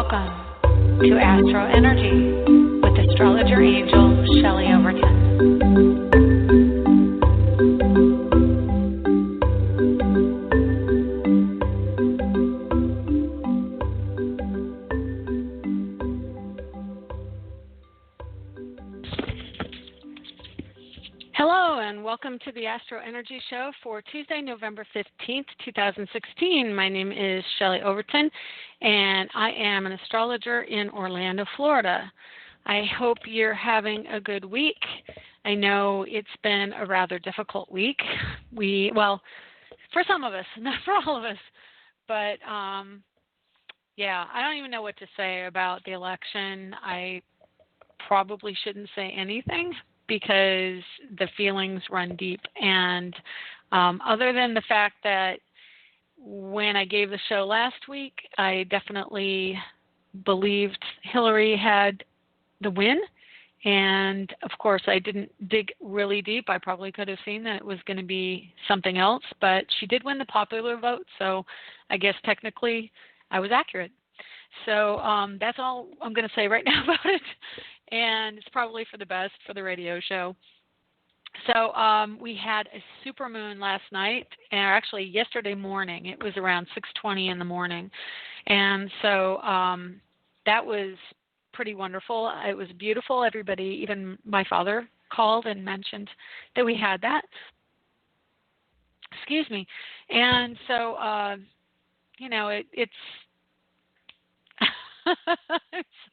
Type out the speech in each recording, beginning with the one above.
Welcome to AstroEnergy with astrologer angel Shelley Overton. Hello and welcome to the AstroEnergy show for Tuesday, November 15th, 2016. My name is Shelley Overton and I am an astrologer in Orlando, Florida. I hope you're having a good week. I know it's been a rather difficult week. Well, for some of us, not for all of us, but yeah, I don't even know what to say about the election. I probably shouldn't say anything, because the feelings run deep. And other than the fact that when I gave the show last week, I definitely believed Hillary had the win. And of course, I didn't dig really deep. I probably could have seen that it was going to be something else, but she did win the popular vote. So I guess technically I was accurate. So that's all I'm going to say right now about it. And it's probably for the best for the radio show. So we had a supermoon last night, or actually yesterday morning. It was around 6:20 in the morning. And so that was pretty wonderful. It was beautiful. Everybody, even my father, called and mentioned that we had that. Excuse me. And so, it's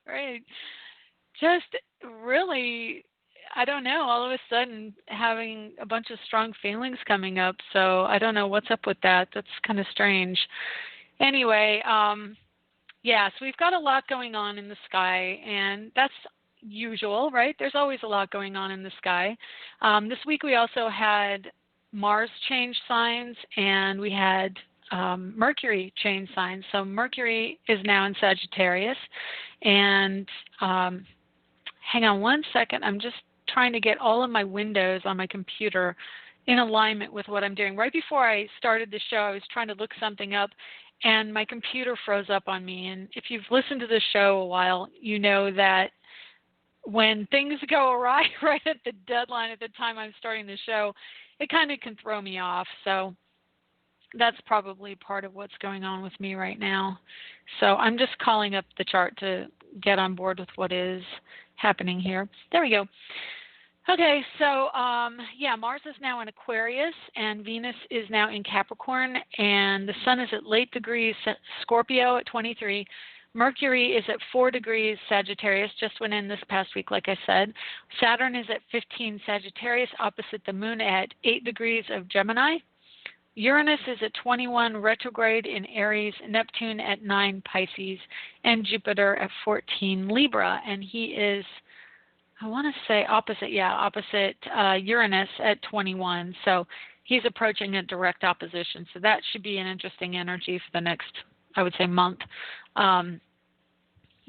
sorry. Just really, I don't know, all of a sudden having a bunch of strong feelings coming up. So I don't know what's up with that. That's kind of strange. Anyway, yeah, so we've got a lot going on in the sky, and that's usual, right? There's always a lot going on in the sky. This week we also had Mars change signs, and we had Mercury change signs. So Mercury is now in Sagittarius, and hang on one second. I'm just trying to get all of my windows on my computer in alignment with what I'm doing. Right before I started the show, I was trying to look something up, and my computer froze up on me. And if you've listened to the show a while, you know that when things go awry right at the deadline, at the time I'm starting the show, it kind of can throw me off. So that's probably part of what's going on with me right now. So I'm just calling up the chart to get on board with what is happening here. There we go. Okay, so yeah, Mars is now in Aquarius and Venus is now in Capricorn, and the Sun is at late degrees Scorpio at 23. Mercury is at 4 degrees Sagittarius, just went in this past week, like I said. Saturn is at 15 Sagittarius, opposite the Moon at 8 degrees of Gemini. Uranus is at 21 retrograde in Aries, Neptune at 9 Pisces, and Jupiter at 14 Libra. And he is, I want to say opposite Uranus at 21. So he's approaching a direct opposition. So that should be an interesting energy for the next, I would say, month.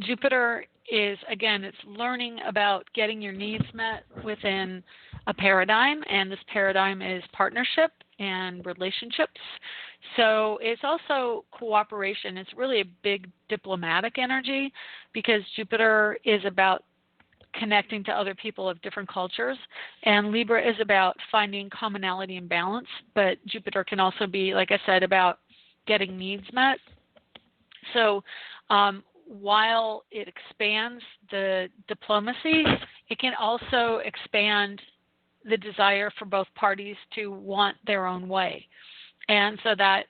Jupiter is, again, it's learning about getting your needs met within a paradigm, and this paradigm is partnership and relationships. So it's also cooperation. It's really a big diplomatic energy, because Jupiter is about connecting to other people of different cultures, and Libra is about finding commonality and balance. But Jupiter can also be, like I said, about getting needs met. So while it expands the diplomacy, it can also expand the desire for both parties to want their own way. And so that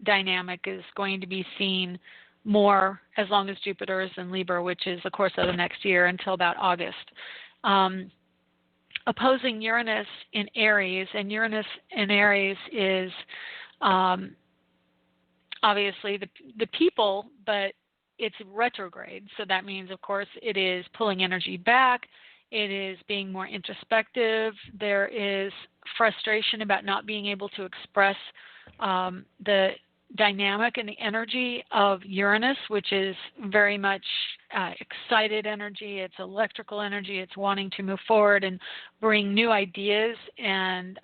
dynamic is going to be seen more as long as Jupiter is in Libra, which is the course of the next year until about August. Opposing Uranus in Aries, and Uranus in Aries is obviously the people, but it's retrograde. So that means, of course, it is pulling energy back. It is being more introspective. There is frustration about not being able to express the dynamic and the energy of Uranus, which is very much excited energy. It's electrical energy. It's wanting to move forward and bring new ideas and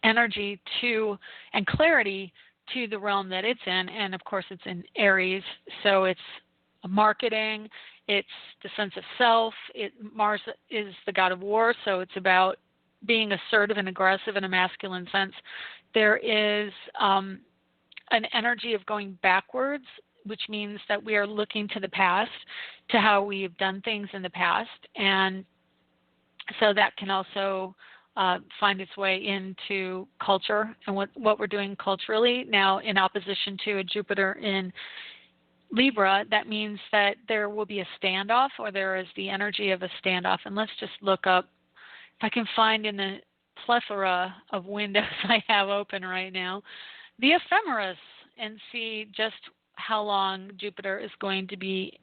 energy to and clarity to the realm that it's in. And of course, it's in Aries, so it's marketing. It's the sense of self. Mars is the god of war, so it's about being assertive and aggressive in a masculine sense. There is an energy of going backwards, which means that we are looking to the past, to how we've done things in the past. And so that can also find its way into culture and what we're doing culturally. Now, in opposition to a Jupiter in Libra, that means that there will be a standoff, or there is the energy of a standoff. And let's just look up, if I can find in the plethora of windows I have open right now, the ephemeris, and see just how long Jupiter is going to be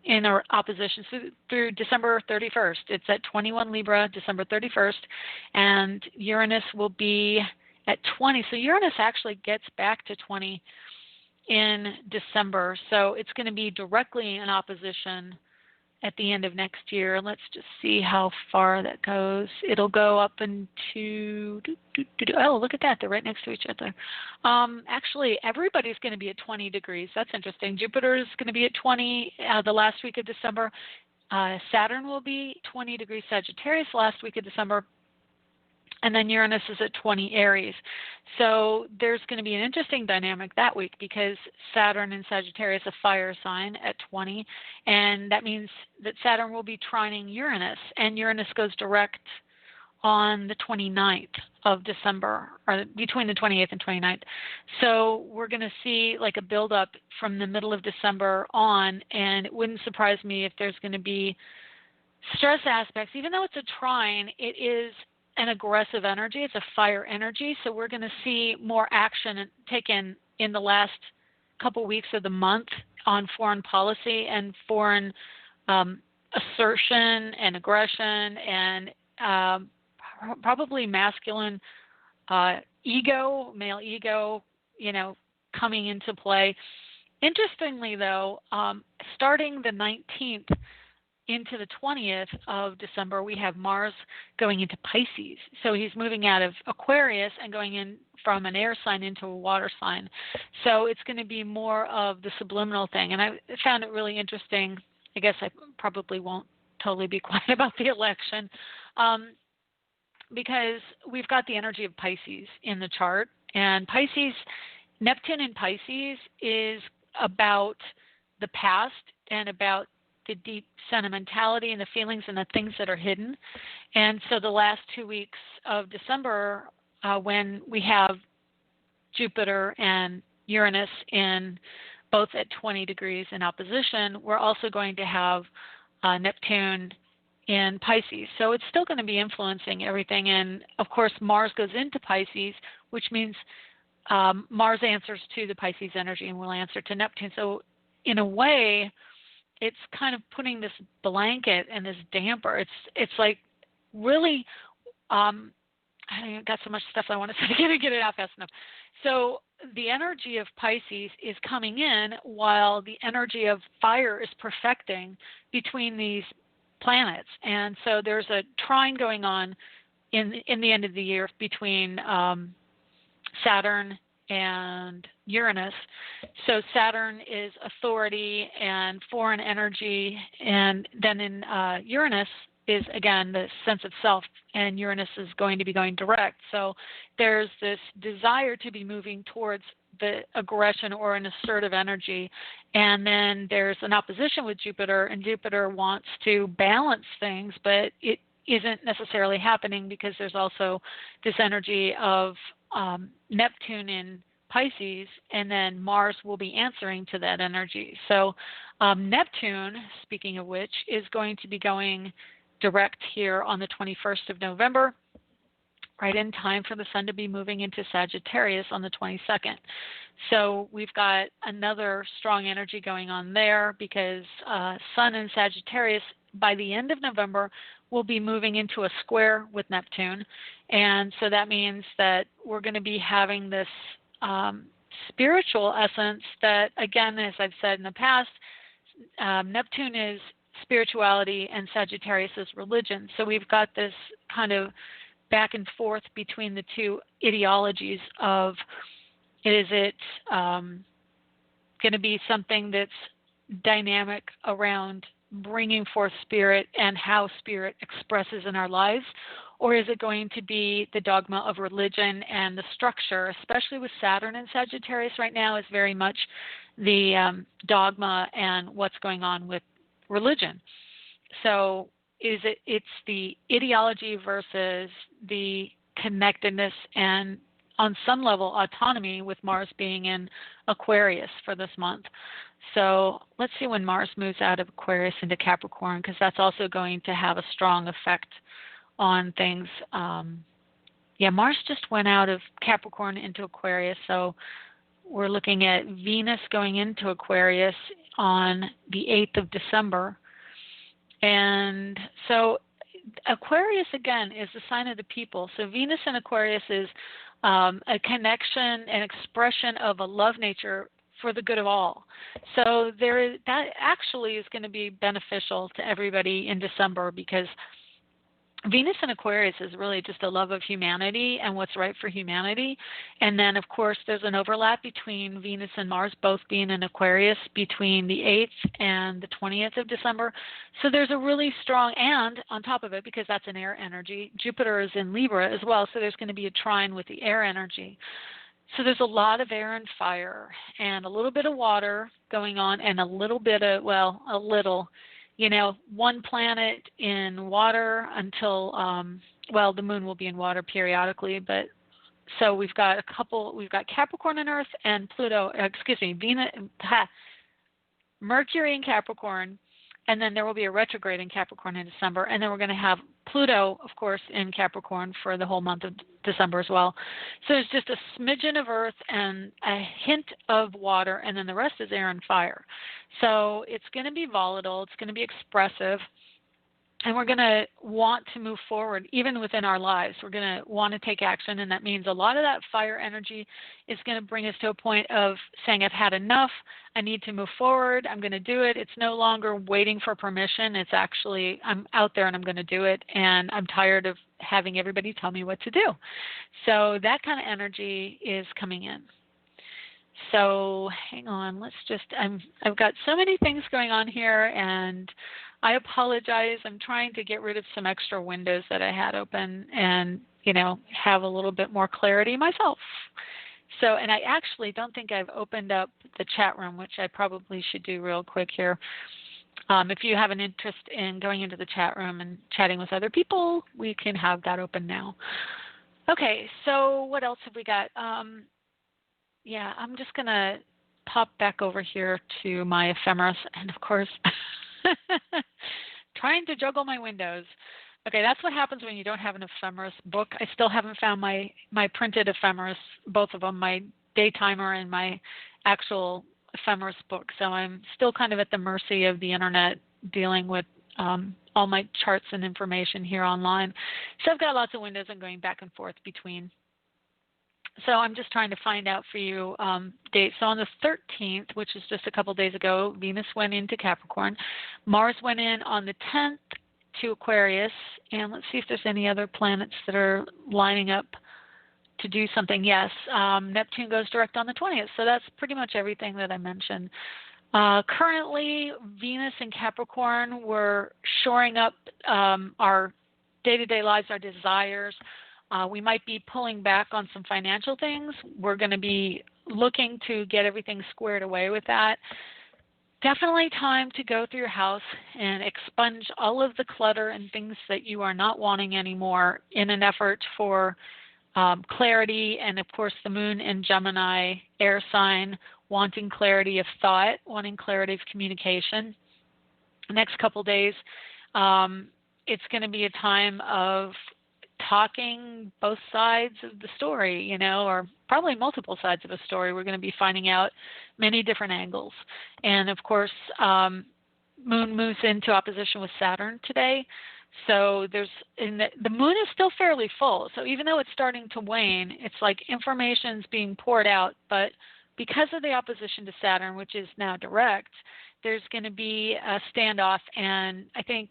in our opposition through December 31st. It's at 21 Libra, December 31st, and Uranus will be at 20. So Uranus actually gets back to 20 in December. So it's going to be directly in opposition at the end of next year. Let's just see how far that goes. It'll go up into, oh, look at that. They're right next to each other. Actually, everybody's going to be at 20 degrees. That's interesting. Jupiter is going to be at 20 the last week of December. Saturn will be 20 degrees Sagittarius last week of December. And then Uranus is at 20 Aries. So there's going to be an interesting dynamic that week, because Saturn in Sagittarius, a fire sign, at 20. And that means that Saturn will be trining Uranus. And Uranus goes direct on the 29th of December, or between the 28th and 29th. So we're going to see like a buildup from the middle of December on. And it wouldn't surprise me if there's going to be stress aspects. Even though it's a trine, it is an aggressive energy. It's a fire energy. So we're going to see more action taken in the last couple weeks of the month on foreign policy and foreign assertion and aggression, and probably masculine ego, male ego, coming into play. Interestingly, though, starting the 19th into the 20th of December, we have Mars going into Pisces. So he's moving out of Aquarius and going in from an air sign into a water sign. So it's going to be more of the subliminal thing. And I found it really interesting. I guess I probably won't totally be quiet about the election, because we've got the energy of Pisces in the chart. And Pisces, Neptune in Pisces is about the past and about the deep sentimentality and the feelings and the things that are hidden. And so the last 2 weeks of December, when we have Jupiter and Uranus in both at 20 degrees in opposition, we're also going to have Neptune in Pisces. So it's still going to be influencing everything. And of course, Mars goes into Pisces, which means Mars answers to the Pisces energy and will answer to Neptune. So in a way, it's kind of putting this blanket and this damper. It's like really, I got so much stuff I want to say. I can't get it out fast enough. So the energy of Pisces is coming in while the energy of fire is perfecting between these planets. And so there's a trine going on in the end of the year between Saturn and Uranus. So Saturn is authority and foreign energy, and then in Uranus is, again, the sense of self, and Uranus is going to be going direct. So there's this desire to be moving towards the aggression or an assertive energy, and then there's an opposition with Jupiter, and Jupiter wants to balance things, but it isn't necessarily happening because there's also this energy of Neptune in Pisces, and then Mars will be answering to that energy. So Neptune, speaking of which, is going to be going direct here on the 21st of November, right in time for the Sun to be moving into Sagittarius on the 22nd. So we've got another strong energy going on there, because Sun in Sagittarius by the end of November will be moving into a square with Neptune. And so that means that we're going to be having this spiritual essence that, again, as I've said in the past, Neptune is spirituality and Sagittarius is religion. So we've got this kind of back and forth between the two ideologies of, is it going to be something that's dynamic around bringing forth spirit and how spirit expresses in our lives? Or is it going to be the dogma of religion and the structure, especially with Saturn and Sagittarius right now, is very much the dogma and what's going on with religion. So it's the ideology versus the connectedness and on some level autonomy, with Mars being in Aquarius for this month. So let's see when Mars moves out of Aquarius into Capricorn, because that's also going to have a strong effect on things. Mars just went out of Capricorn into Aquarius, so we're looking at Venus going into Aquarius on the 8th of December. And so Aquarius, again, is the sign of the people. So Venus in Aquarius is a connection and expression of a love nature for the good of all. So that actually is going to be beneficial to everybody in December, because Venus in Aquarius is really just a love of humanity and what's right for humanity. And then, of course, there's an overlap between Venus and Mars both being in Aquarius between the 8th and the 20th of December. So there's a really strong, and on top of it, because that's an air energy, Jupiter is in Libra as well, so there's going to be a trine with the air energy. So there's a lot of air and fire and a little bit of water going on, and a little bit of, one planet in water until, the moon will be in water periodically, but so we've got Capricorn and Earth and Mercury in Capricorn, and then there will be a retrograde in Capricorn in December, and then we're going to have Pluto, of course, in Capricorn for the whole month of December as well. So there's just a smidgen of Earth and a hint of water, and then the rest is air and fire. So it's going to be volatile, it's going to be expressive, and we're going to want to move forward even within our lives. We're going to want to take action, and that means a lot of that fire energy is going to bring us to a point of saying, I've had enough, I need to move forward, I'm going to do it. It's no longer waiting for permission. It's actually, I'm out there and I'm going to do it, and I'm tired of having everybody tell me what to do. So that kind of energy is coming in. So hang on, I've got so many things going on here, and I apologize. I'm trying to get rid of some extra windows that I had open and, have a little bit more clarity myself. So, and I actually don't think I've opened up the chat room, which I probably should do real quick here. If you have an interest in going into the chat room and chatting with other people, we can have that open now. Okay, so what else have we got? I'm just going to pop back over here to my ephemeris, and of course, trying to juggle my windows. Okay, that's what happens when you don't have an ephemeris book. I still haven't found my printed ephemeris, both of them, my daytimer and my actual ephemeris book. So I'm still kind of at the mercy of the internet, dealing with all my charts and information here online. So I've got lots of windows I'm going back and forth between. So I'm just trying to find out for you dates. So on the 13th, which is just a couple days ago, Venus went into Capricorn. Mars went in on the 10th to Aquarius. And let's see if there's any other planets that are lining up to do something. Yes, Neptune goes direct on the 20th. So that's pretty much everything that I mentioned. Currently, Venus in Capricorn, we're shoring up our day-to-day lives, our desires. We might be pulling back on some financial things. We're going to be looking to get everything squared away with that. Definitely time to go through your house and expunge all of the clutter and things that you are not wanting anymore in an effort for clarity. And of course, the moon in Gemini, air sign, wanting clarity of thought, wanting clarity of communication. The next couple days, it's going to be a time of talking both sides of the story, or probably multiple sides of a story. We're going to be finding out many different angles. And of course, moon moves into opposition with Saturn today. So the moon is still fairly full. So even though it's starting to wane, it's like information's being poured out. But because of the opposition to Saturn, which is now direct, there's going to be a standoff. And I think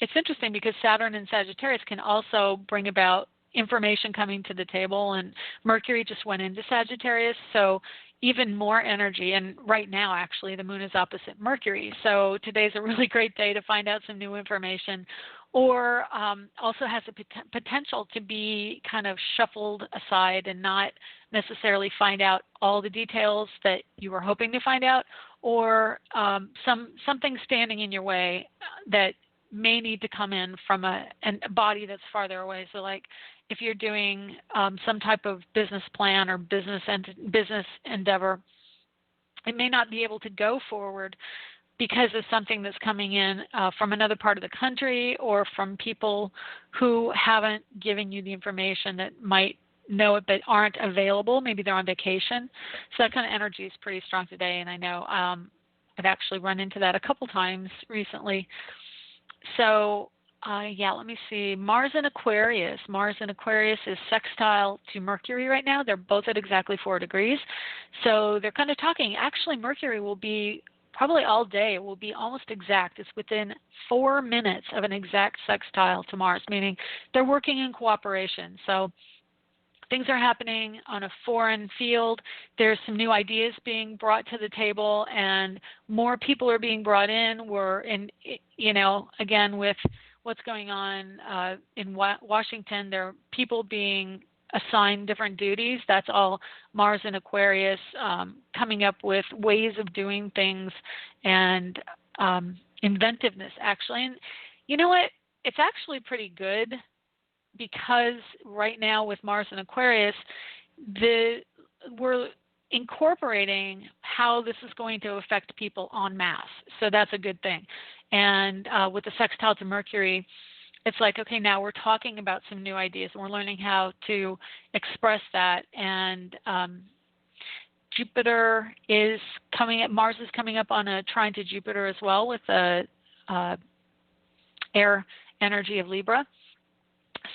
it's interesting because Saturn and Sagittarius can also bring about information coming to the table, and Mercury just went into Sagittarius. So even more energy. And right now, actually, the moon is opposite Mercury. So today's a really great day to find out some new information, or also has a potential to be kind of shuffled aside and not necessarily find out all the details that you were hoping to find out, or something standing in your way that may need to come in from a body that's farther away. So like if you're doing some type of business plan or business endeavor, it may not be able to go forward because of something that's coming in from another part of the country, or from people who haven't given you the information that might know it but aren't available. Maybe they're on vacation. So that kind of energy is pretty strong today, and I know I've actually run into that a couple times recently. So yeah, let me see. Mars in Aquarius. Mars in Aquarius is sextile to Mercury right now. They're both at exactly 4 degrees. So they're kind of talking. Actually, Mercury will be probably all day. It will be almost exact. It's within 4 minutes of an exact sextile to Mars, meaning they're working in cooperation. So things are happening on a foreign field. There's some new ideas being brought to the table, and more people are being brought in. We're in, again, with what's going on in Washington, there are people being assigned different duties. That's all Mars in Aquarius, coming up with ways of doing things and inventiveness, actually. And you know what? It's actually pretty good, because right now with Mars in Aquarius, we're incorporating how this is going to affect people en masse. So that's a good thing. And with the sextile to Mercury, it's like, okay, now we're talking about some new ideas, and we're learning how to express that. And Jupiter is coming up, Mars is coming up on a trine to Jupiter as well, with the air energy of Libra.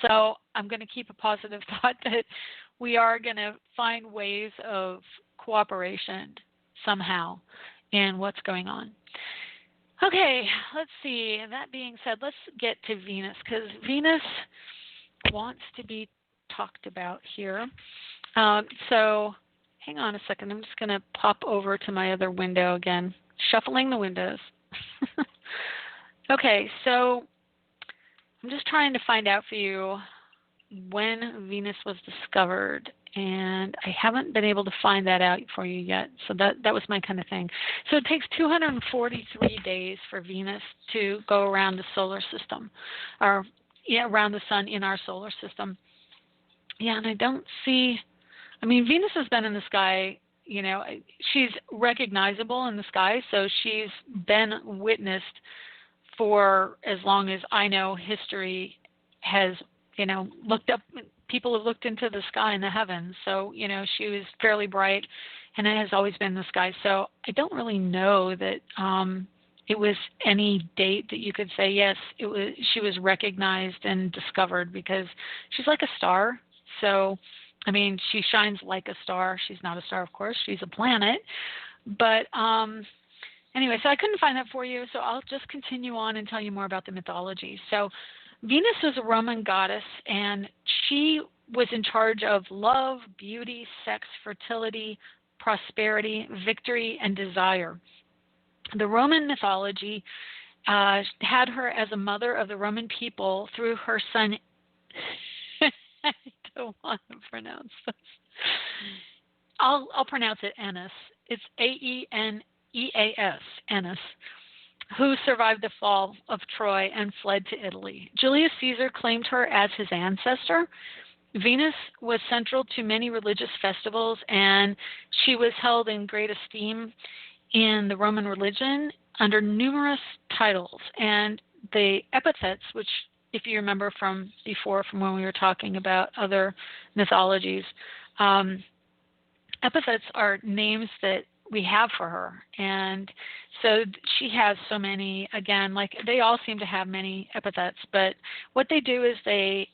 So I'm going to keep a positive thought that we are going to find ways of cooperation somehow in what's going on. Okay, let's see. That being said, let's get to Venus, because Venus wants to be talked about here. So hang on a second. I'm just going to pop over to my other window again, shuffling the windows. Okay, so I'm just trying to find out for you when Venus was discovered, and I haven't been able to find that out for you yet. So that was my kind of thing. So it takes 243 days for Venus to go around the solar system, or around the sun in our solar system. Yeah, and I don't see, Venus has been in the sky, she's recognizable in the sky, so she's been witnessed for as long as I know history has, looked up, people have looked into the sky and the heavens. So, she was fairly bright, and it has always been in the sky. So I don't really know that it was any date that you could say, yes, she was recognized and discovered, because she's like a star. So, she shines like a star. She's not a star, of course. She's a planet. But anyway, so I couldn't find that for you, so I'll just continue on and tell you more about the mythology. So Venus was a Roman goddess, and she was in charge of love, beauty, sex, fertility, prosperity, victory, and desire. The Roman mythology had her as a mother of the Roman people through her son. I don't want to pronounce this. I'll pronounce it Ennis. It's Aeneas, Ennis, who survived the fall of Troy and fled to Italy. Julius Caesar claimed her as his ancestor. Venus was central to many religious festivals, and she was held in great esteem in the Roman religion under numerous titles. And the epithets, which, if you remember from before, from when we were talking about other mythologies, epithets are names that we have for her. And so she has so many, again, like they all seem to have many epithets, but what they do is they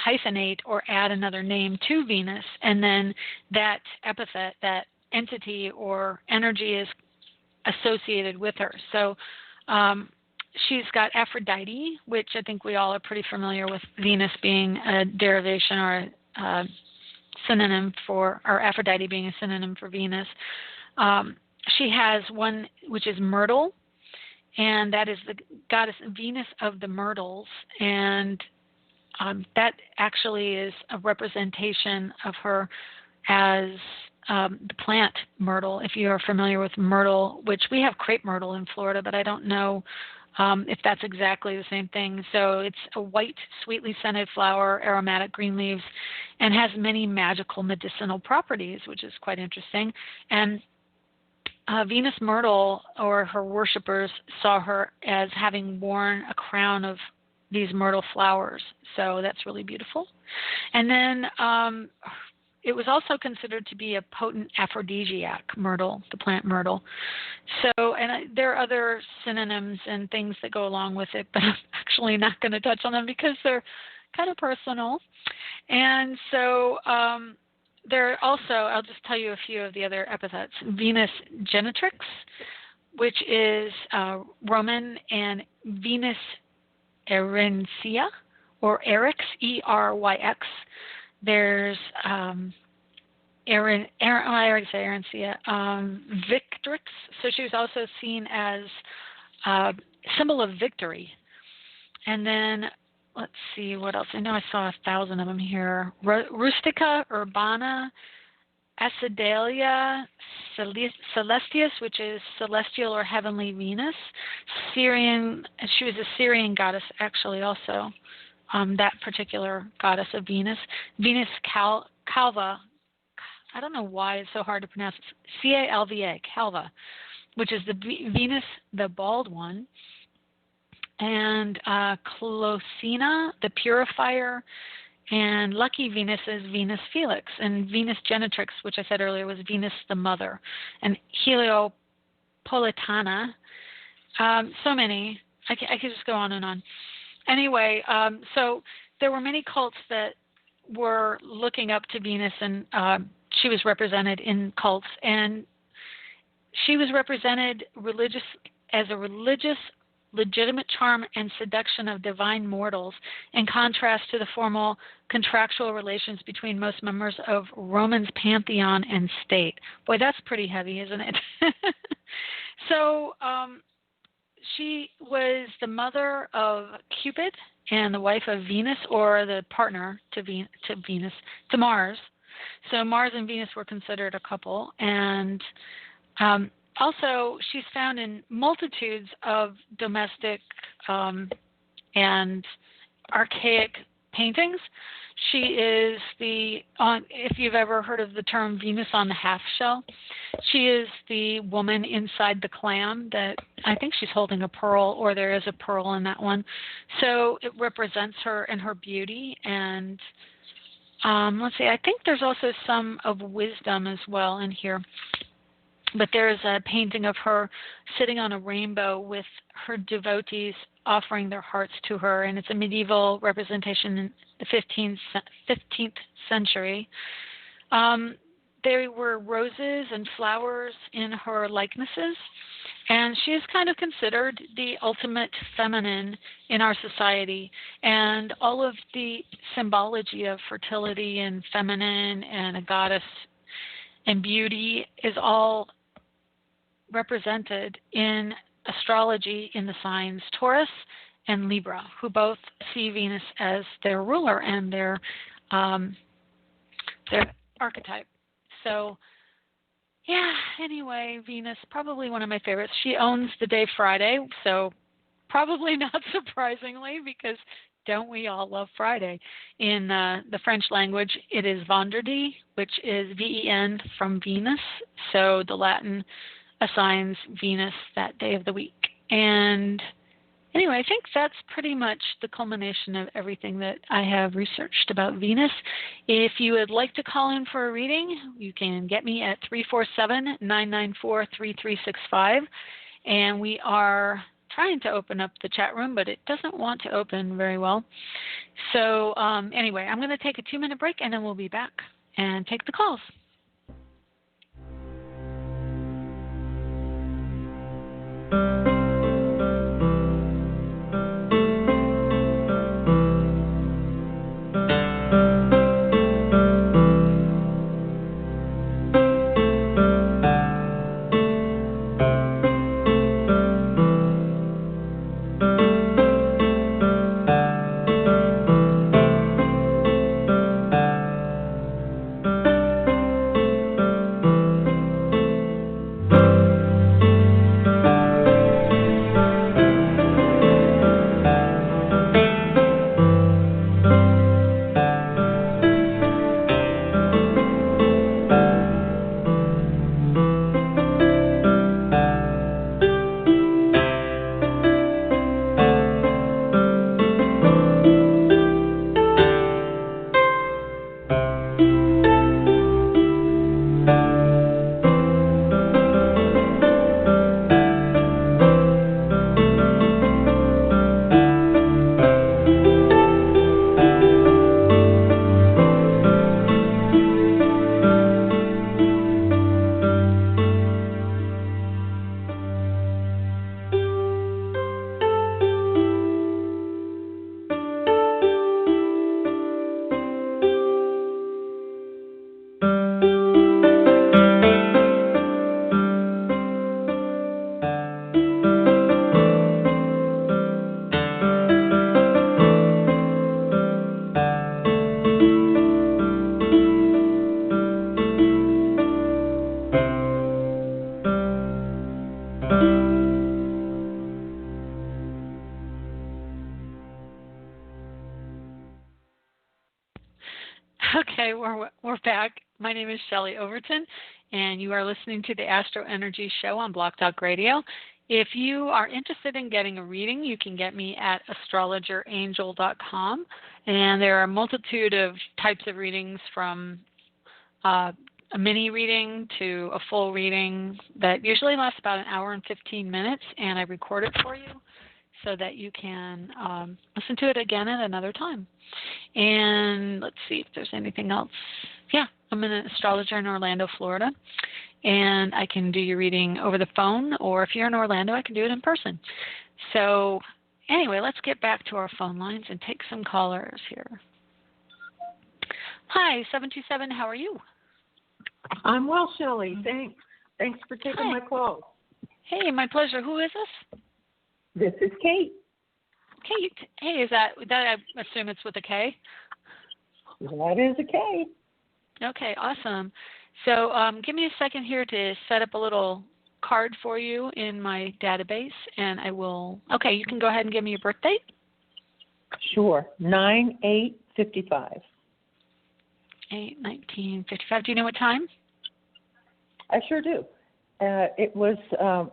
hyphenate or add another name to Venus, and then that epithet, that entity or energy is associated with her. So she's got Aphrodite, which I think we all are pretty familiar with, Venus being a derivation or a synonym for, or Aphrodite being a synonym for Venus. She has one which is Myrtle, and that is the goddess Venus of the myrtles, and that actually is a representation of her as the plant myrtle. If you are familiar with myrtle, which we have crepe myrtle in Florida, but I don't know if that's exactly the same thing. So it's a white, sweetly scented flower, aromatic green leaves, and has many magical medicinal properties, which is quite interesting. And Venus Myrtle, or her worshippers, saw her as having worn a crown of these myrtle flowers. So that's really beautiful. And then it was also considered to be a potent aphrodisiac, myrtle, the plant myrtle. So, and there are other synonyms and things that go along with it, but I'm actually not going to touch on them because they're kind of personal. And so there are also, I'll just tell you a few of the other epithets. Venus Genitrix, which is Roman, and Venus Eryncia, or Eryx, Eryx. There's I already say Eryncia, Victrix. So she was also seen as a symbol of victory. And then let's see what else. I know I saw 1,000 of them here. Rustica Urbana, Acidalia Celestius, which is celestial or heavenly Venus. Syrian, she was a Syrian goddess actually also, that particular goddess of Venus. Venus Calva, I don't know why it's so hard to pronounce. Calva, Calva, which is the Venus, the bald one. And Closina, the purifier, and lucky Venus is Venus Felix, and Venus Genitrix, which I said earlier, was Venus the mother, and Heliopolitana. So many. I could just go on and on. Anyway, so there were many cults that were looking up to Venus, and she was represented in cults, and she was represented as a religious legitimate charm and seduction of divine mortals, in contrast to the formal contractual relations between most members of Roman's pantheon and state. Boy, that's pretty heavy, isn't it? So she was the mother of Cupid and the wife of Venus, or the partner to Venus, to Mars. So Mars and Venus were considered a couple, and also, she's found in multitudes of domestic and archaic paintings. She is if you've ever heard of the term Venus on the half shell, she is the woman inside the clam that I think she's holding a pearl, or there is a pearl in that one. So it represents her and her beauty. And let's see, I think there's also some of wisdom as well in here. But there is a painting of her sitting on a rainbow with her devotees offering their hearts to her, and it's a medieval representation in the 15th century. There were roses and flowers in her likenesses, and she is kind of considered the ultimate feminine in our society, and all of the symbology of fertility and feminine and a goddess and beauty is all represented in astrology in the signs Taurus and Libra, who both see Venus as their ruler and their archetype. So, yeah, anyway, Venus, probably one of my favorites. She owns the day Friday, so probably not surprisingly, because don't we all love Friday? In the French language, it is Vendredi, which is V-E-N from Venus, so the Latin assigns Venus that day of the week. And anyway, I think that's pretty much the culmination of everything that I have researched about Venus. If you would like to call in for a reading, you can get me at 347-994-3365. And we are trying to open up the chat room, but it doesn't want to open very well. So anyway, I'm going to take a 2-minute break, and then we'll be back and take the calls. we're back. My name is Shelley Overton, and you are listening to the AstroEnergy Show on Blog Talk Radio. If you are interested in getting a reading, you can get me at astrologerangel.com, and there are a multitude of types of readings from a mini reading to a full reading that usually lasts about an hour and 15 minutes, and I record it for you so that you can listen to it again at another time. And let's see if there's anything else. Yeah, I'm an astrologer in Orlando, Florida, and I can do your reading over the phone, or if you're in Orlando, I can do it in person. So anyway, let's get back to our phone lines and take some callers here. Hi, 727, how are you? I'm well, Shelley. Thanks for taking my call. Hey, my pleasure. Who is this? This is Kate. Kate. Hey, is that I assume it's with a K? That is a K. Okay, awesome. So give me a second here to set up a little card for you in my database, and I will. Okay, you can go ahead and give me your birth date. Sure. 9/8/55. 8/19/55. Do you know what time? I sure do. It was.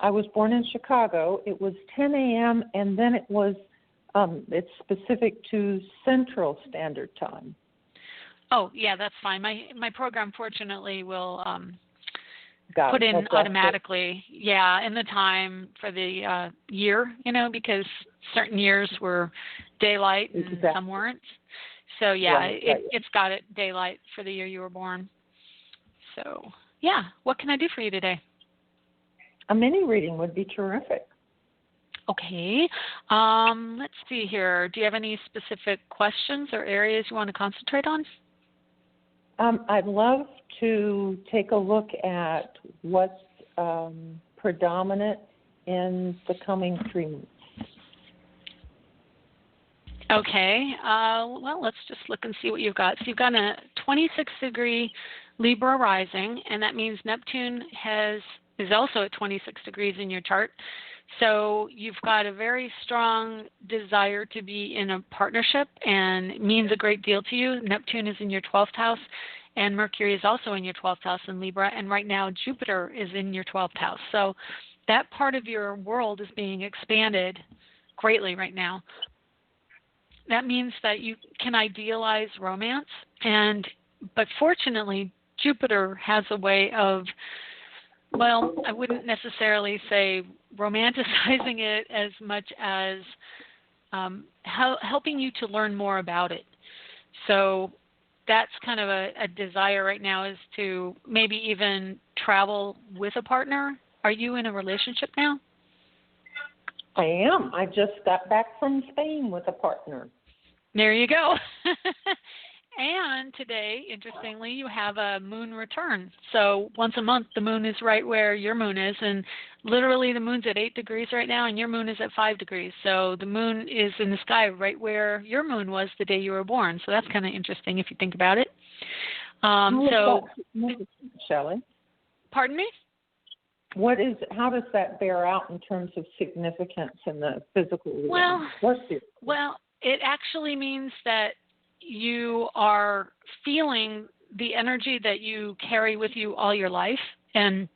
I was born in Chicago. It was 10 a.m. and then it was. It's specific to Central Standard Time. Oh, yeah, that's fine. My program, fortunately, will Got put in it. automatically, yeah, in the time for the year, because certain years were daylight and some weren't. So, yeah, right. It's got it daylight for the year you were born. So, yeah, what can I do for you today? A mini reading would be terrific. Okay. Let's see here. Do you have any specific questions or areas you want to concentrate on? I'd love to take a look at what's predominant in the coming 3 months. Okay. Well, let's just look and see what you've got. So you've got a 26-degree Libra rising, and that means Neptune is also at 26 degrees in your chart. So you've got a very strong desire to be in a partnership, and it means a great deal to you. Neptune is in your 12th house, and Mercury is also in your 12th house in Libra, and right now Jupiter is in your 12th house. So that part of your world is being expanded greatly right now. That means that you can idealize romance, but fortunately Jupiter has a way of, well, I wouldn't necessarily say romanticizing it as much as helping you to learn more about it. So that's kind of a desire right now, is to maybe even travel with a partner. Are you in a relationship now? I am. I just got back from Spain with a partner. There you go. And today, interestingly, you have a moon return. So once a month, the moon is right where your moon is. And literally the moon's at 8 degrees right now, and your moon is at 5 degrees. So the moon is in the sky right where your moon was the day you were born. So that's kind of interesting if you think about it. Shelley? Pardon me? How does that bear out in terms of significance in the physical realm? Well, it actually means that you are feeling the energy that you carry with you all your life. And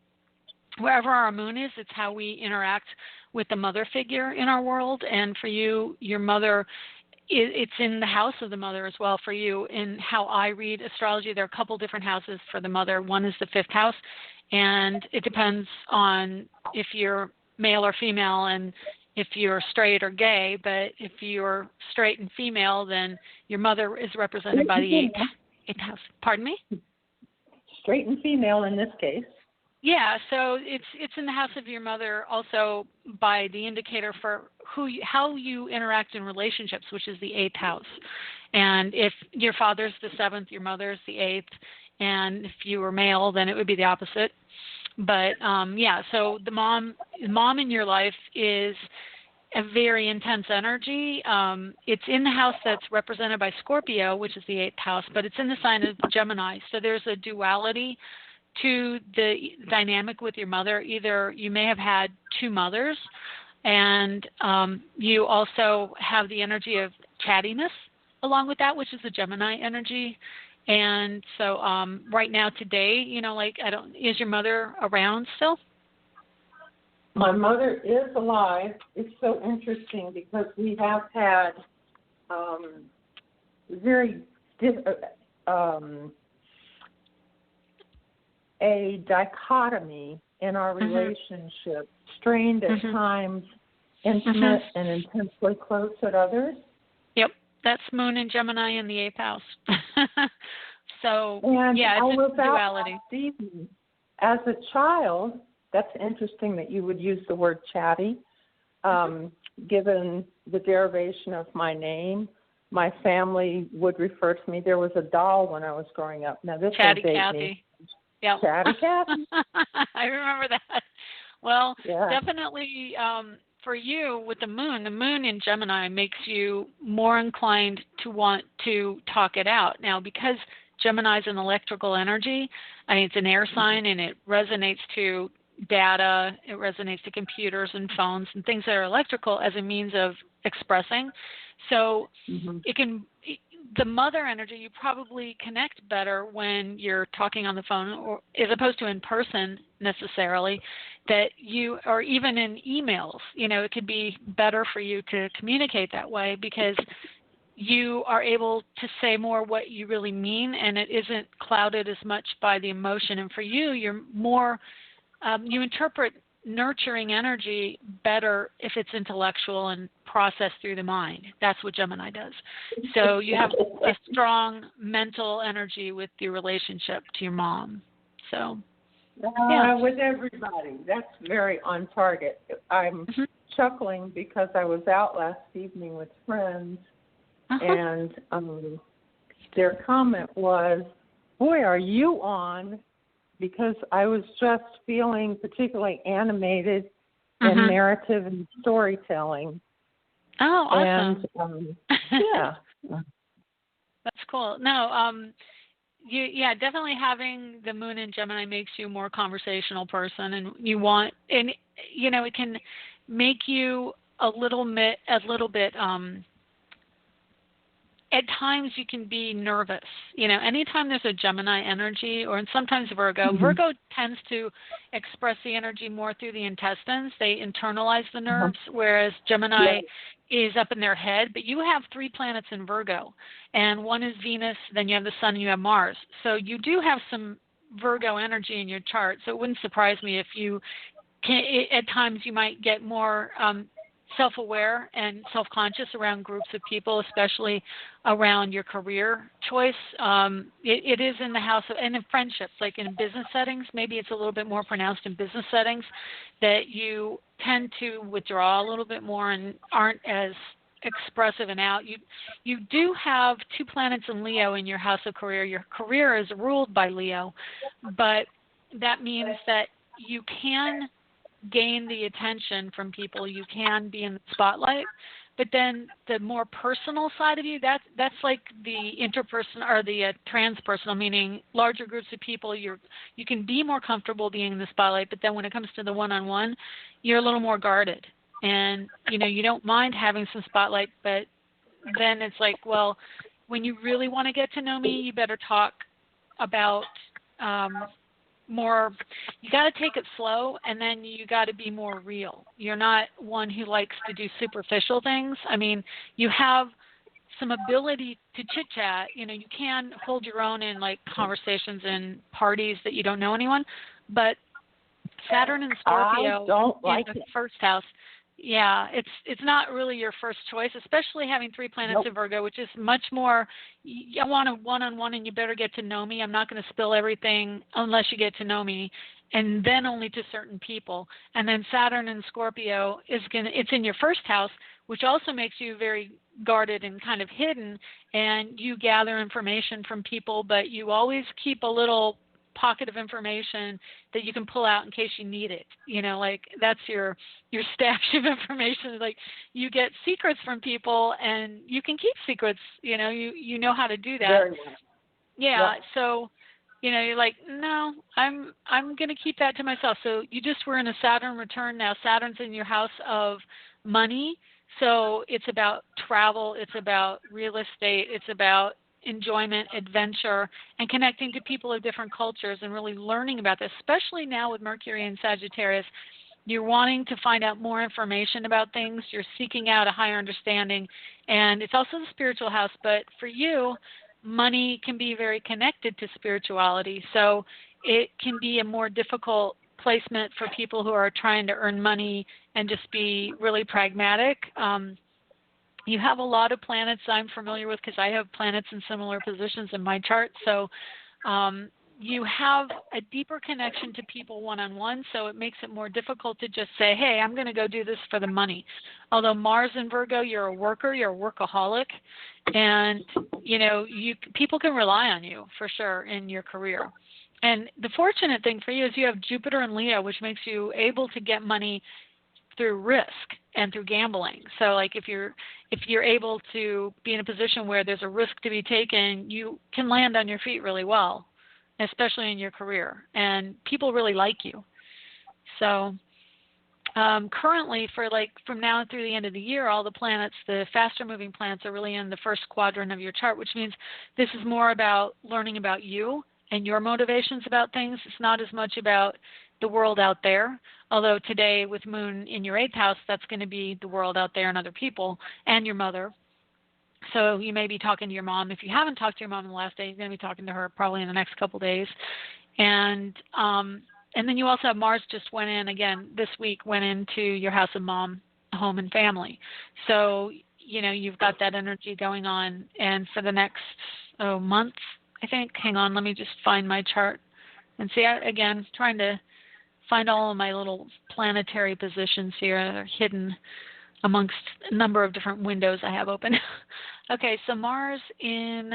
wherever our moon is, it's how we interact with the mother figure in our world. And for you, your mother, it's in the house of the mother as well for you. In how I read astrology, there are a couple different houses for the mother. One is the 5th house, and it depends on if you're male or female and if you're straight or gay. But if you're straight and female, then your mother is represented by the 8th house. Pardon me? Straight and female in this case. Yeah, so it's in the house of your mother also by the indicator for how you interact in relationships, which is the 8th house. And if your father's the 7th, your mother's the 8th, and if you were male, then it would be the opposite. But so the mom in your life is a very intense energy. It's in the house that's represented by Scorpio, which is the 8th house, but it's in the sign of Gemini. So there's a duality to the dynamic with your mother. Either you may have had 2 mothers, and you also have the energy of chattiness along with that, which is the Gemini energy. And so right now today, like is your mother around still? My mother is alive. It's so interesting because we have had very a dichotomy in our relationship, strained at times, intimate and intensely close at others. Yep, that's Moon and Gemini in the 8th house. So, and yeah, it's a duality. As a child, that's interesting that you would use the word chatty. Given the derivation of my name, my family would refer to me. There was a doll when I was growing up. Now, this Chatty will date Cathy. me. Yep. Chatty Cathy. I remember that. Well, yeah. definitely for you with the moon in Gemini makes you more inclined to want to talk it out. Now, because Gemini is an electrical energy, I mean, it's an air sign and it resonates to data, it resonates to computers and phones and things that are electrical as a means of expressing. So the mother energy, you probably connect better when you're talking on the phone or as opposed to in person necessarily, that you, or even in emails, it could be better for you to communicate that way because you are able to say more what you really mean and it isn't clouded as much by the emotion. And for you, you're more, you interpret nurturing energy better if it's intellectual and processed through the mind. That's what Gemini does. So you have a strong mental energy with your relationship to your mom. So, yeah. With everybody. That's very on target. I'm chuckling because I was out last evening with friends and their comment was, boy, are you on? Because I was just feeling particularly animated in narrative and storytelling. Oh, awesome. And, yeah. That's cool. No, definitely having the moon in Gemini makes you a more conversational person, and it can make you a little bit at times you can be nervous. Anytime there's a Gemini energy, or sometimes Virgo. Virgo tends to express the energy more through the intestines. They internalize the nerves, whereas Gemini is up in their head. But you have 3 planets in Virgo, and one is Venus, then you have the Sun, and you have Mars. So you do have some Virgo energy in your chart. So it wouldn't surprise me if you can, at times you might get more self-aware and self-conscious around groups of people, especially around your career choice. It is in the house and in friendships, like in business settings. Maybe it's a little bit more pronounced in business settings that you tend to withdraw a little bit more and aren't as expressive and out. You do have 2 planets in Leo in your house of career. Your career is ruled by Leo, but that means that you can gain the attention from people, you can be in the spotlight, but then the more personal side of you, that's like the interpersonal or the transpersonal, meaning larger groups of people, you can be more comfortable being in the spotlight, but then when it comes to the one-on-one, you're a little more guarded, and you don't mind having some spotlight, but then it's like, well, when you really want to get to know me, you better talk about more. You got to take it slow, and then you got to be more real. You're not one who likes to do superficial things. I mean, you have some ability to chit chat. You can hold your own in like conversations and parties that you don't know anyone, but Saturn and Scorpio in the first house. Yeah, it's not really your first choice, especially having 3 planets in Virgo, which is much more, I want a one-on-one and you better get to know me. I'm not going to spill everything unless you get to know me, and then only to certain people. And then Saturn and Scorpio it's in your first house, which also makes you very guarded and kind of hidden, and you gather information from people, but you always keep a little pocket of information that you can pull out in case you need it. Like that's your stash of information. Like you get secrets from people and you can keep secrets, you know how to do that. Very well. Yeah. So, you're like, no, I'm going to keep that to myself. So you just were in a Saturn return. Now Saturn's in your house of money. So it's about travel. It's about real estate. It's about enjoyment, adventure, and connecting to people of different cultures and really learning about this, especially now with Mercury in Sagittarius. You're wanting to find out more information about things. You're seeking out a higher understanding. And it's also the spiritual house. But for you, money can be very connected to spirituality. So it can be a more difficult placement for people who are trying to earn money and just be really pragmatic. You have a lot of planets I'm familiar with because I have planets in similar positions in my chart. So you have a deeper connection to people one-on-one, so it makes it more difficult to just say, hey, I'm going to go do this for the money. Although Mars in Virgo, you're a worker, you're a workaholic, and, people can rely on you for sure in your career. And the fortunate thing for you is you have Jupiter and Leo, which makes you able to get money through risk and through gambling. So like if you're able to be in a position where there's a risk to be taken, you can land on your feet really well, especially in your career, and people really like you. So currently from now through the end of the year, all the planets, the faster moving planets, are really in the first quadrant of your chart, which means this is more about learning about you and your motivations about things. It's not as much about the world out there, although today with Moon in your 8th house, that's going to be the world out there and other people and your mother. So you may be talking to your mom. If you haven't talked to your mom in the last day, you're going to be talking to her probably in the next couple of days. And then you also have Mars just went in again this week, went into your house of mom, home, and family. So, you've got that energy going on. And for the next month, I think, hang on, let me just find my chart and see. Again, trying to find all of my little planetary positions here that are hidden amongst a number of different windows I have open. Okay, so Mars in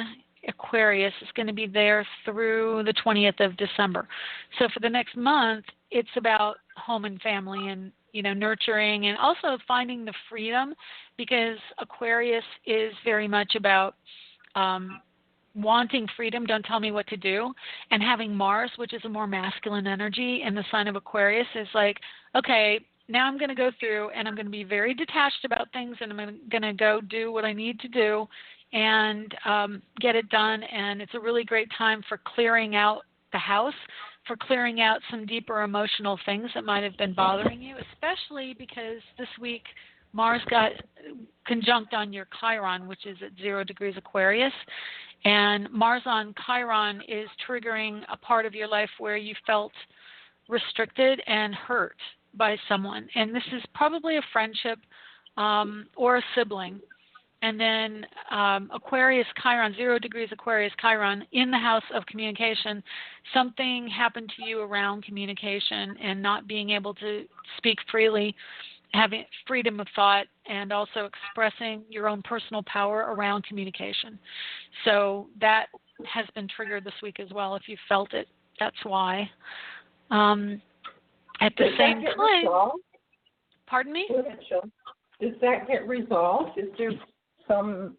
Aquarius is going to be there through the 20th of December. So for the next month, it's about home and family and, nurturing and also finding the freedom, because Aquarius is very much about wanting freedom, don't tell me what to do, and having Mars, which is a more masculine energy in the sign of Aquarius, is like, okay, now I'm going to go through and I'm going to be very detached about things, and I'm going to go do what I need to do and get it done. And it's a really great time for clearing out the house, for clearing out some deeper emotional things that might have been bothering you, especially because this week Mars got conjunct on your Chiron, which is at 0 degrees Aquarius. And Mars on Chiron is triggering a part of your life where you felt restricted and hurt by someone. And this is probably a friendship or a sibling. And then Aquarius Chiron, 0 degrees Aquarius Chiron, in the house of communication. Something happened to you around communication and not being able to speak freely, having freedom of thought, and also expressing your own personal power around communication. So that has been triggered this week as well. If you felt it, that's why. At the same time, resolved? Pardon me? Does that get resolved? Is there some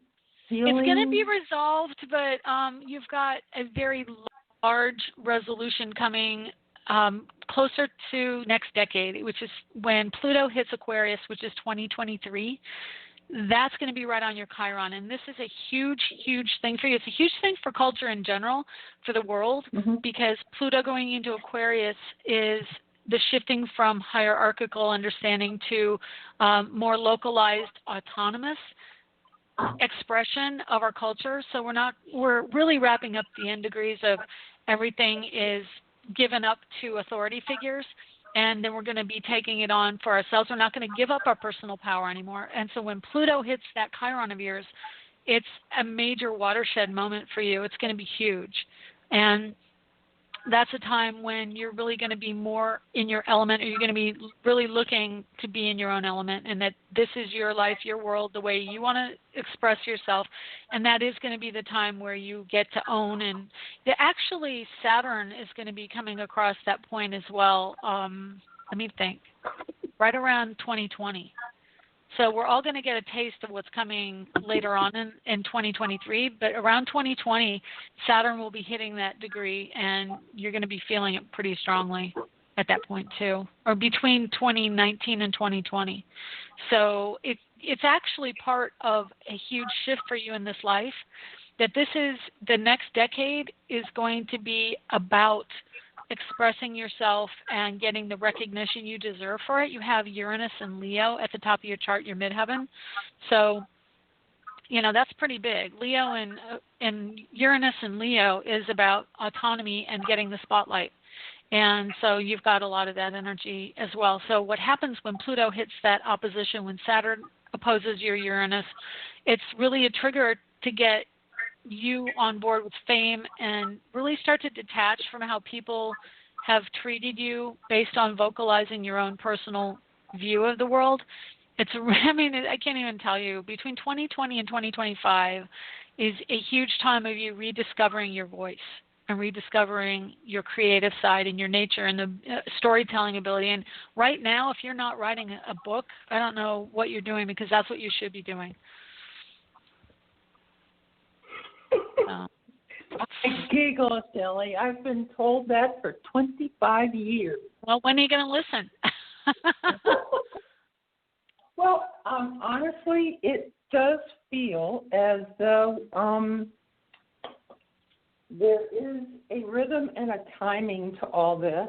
feeling? It's going to be resolved, but you've got a very large resolution coming closer to next decade, which is when Pluto hits Aquarius, which is 2023. That's going to be right on your Chiron. And this is a huge, huge thing for you. It's a huge thing for culture in general, for the world, because Pluto going into Aquarius is the shifting from hierarchical understanding to more localized, autonomous expression of our culture. So we're really wrapping up the end degrees of everything is given up to authority figures, and then we're going to be taking it on for ourselves. We're not going to give up our personal power anymore. And so when Pluto hits that Chiron of yours, it's a major watershed moment for you. It's going to be huge. And that's a time when you're really going to be more in your element, or you're going to be really looking to be in your own element, and that this is your life, your world, the way you want to express yourself. And that is going to be the time where you get to own. And actually Saturn is going to be coming across that point as well. Let me think. Right around 2020. So we're all going to get a taste of what's coming later on in 2023, but around 2020, Saturn will be hitting that degree, and you're going to be feeling it pretty strongly at that point too, or between 2019 and 2020. So it's actually part of a huge shift for you in this life, that this is the next decade is going to be about expressing yourself and getting the recognition you deserve for it. You have Uranus and Leo at the top of your chart, your midheaven. So, that's pretty big. Leo and Uranus and Leo is about autonomy and getting the spotlight. And so you've got a lot of that energy as well. So what happens when Pluto hits that opposition, when Saturn opposes your Uranus, it's really a trigger to get you on board with fame and really start to detach from how people have treated you based on vocalizing your own personal view of the world. I can't even tell you, between 2020 and 2025 is a huge time of you rediscovering your voice and rediscovering your creative side and your nature and the storytelling ability. And right now, if you're not writing a book, I don't know what you're doing, because that's what you should be doing. I giggle, Shelley. I've been told that for 25 years. Well, when are you going to listen? Well, honestly, it does feel as though there is a rhythm and a timing to all this,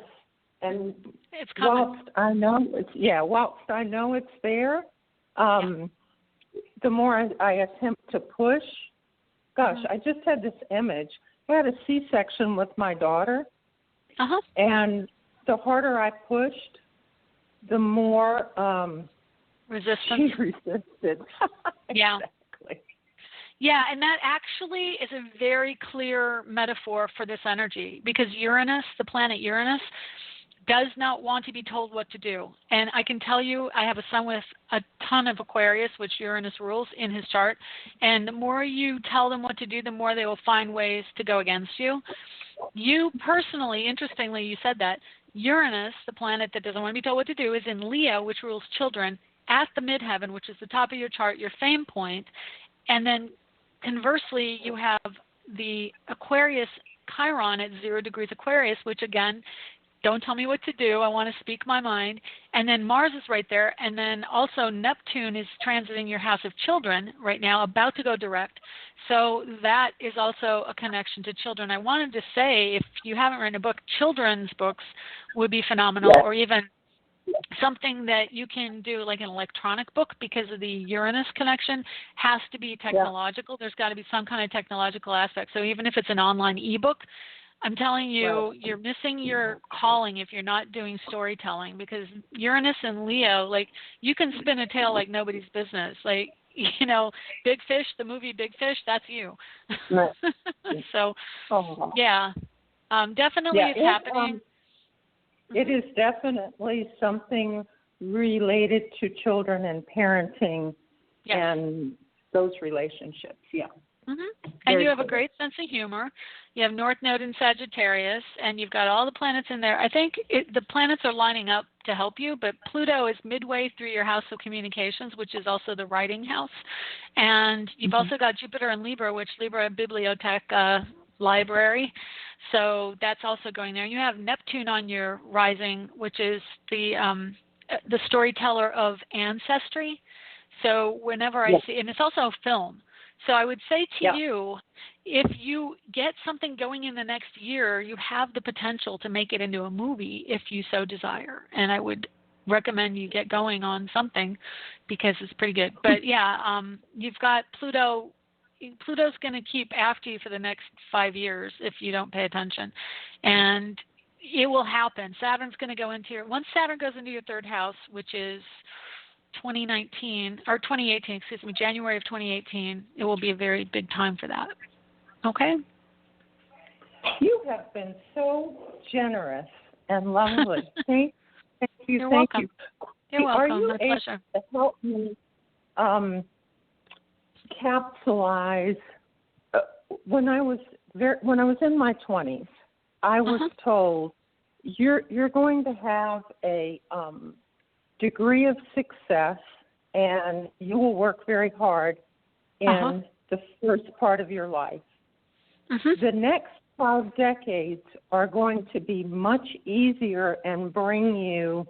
and it's coming. whilst I know it's there, the more I attempt to push. Gosh, I just had this image. I had a C-section with my daughter, and the harder I pushed, the more resistance. she resisted. Yeah. Exactly. Yeah, and that actually is a very clear metaphor for this energy, because Uranus, the planet Uranus, does not want to be told what to do. And I can tell you, I have a son with a ton of Aquarius, which Uranus rules, in his chart. And the more you tell them what to do, the more they will find ways to go against you. You personally, interestingly, you said that, Uranus, the planet that doesn't want to be told what to do, is in Leo, which rules children, at the midheaven, which is the top of your chart, your fame point. And then conversely, you have the Aquarius Chiron at 0 degrees Aquarius, which again, don't tell me what to do. I want to speak my mind. And then Mars is right there. And then also Neptune is transiting your house of children right now, about to go direct. So that is also a connection to children. I wanted to say, if you haven't written a book, children's books would be phenomenal, or even something that you can do like an electronic book, because of the Uranus connection has to be technological. There's got to be some kind of technological aspect. So even if it's an online ebook, I'm telling you, you're missing your calling if you're not doing storytelling, because Uranus and Leo, like, you can spin a tale like nobody's business. Like, Big Fish, the movie Big Fish, that's you. Right. So, definitely it's happening. It is definitely something related to children and parenting and those relationships, And you have a great sense of humor. You have North Node in Sagittarius, and you've got all the planets in there. I think the planets are lining up to help you, but Pluto is midway through your house of communications, which is also the writing house. And you've also got Jupiter in Libra, which Libra Bibliotheca, library. So that's also going there. You have Neptune on your rising, which is the storyteller of ancestry. So whenever I see, and it's also film. So I would say to you, if you get something going in the next year, you have the potential to make it into a movie if you so desire. And I would recommend you get going on something, because it's pretty good. But you've got Pluto. Pluto's going to keep after you for the next 5 years if you don't pay attention. And it will happen. Saturn's going to go into once Saturn goes into your third house, which is 2018, January of 2018, it will be a very big time for that. Okay? You have been so generous and lovely. Thank you. You're welcome. You're welcome. Are you My pleasure. able to help me capsulize? When I was in my 20s, I was told you're going to have a degree of success, and you will work very hard in the first part of your life. The next 5 decades are going to be much easier and bring you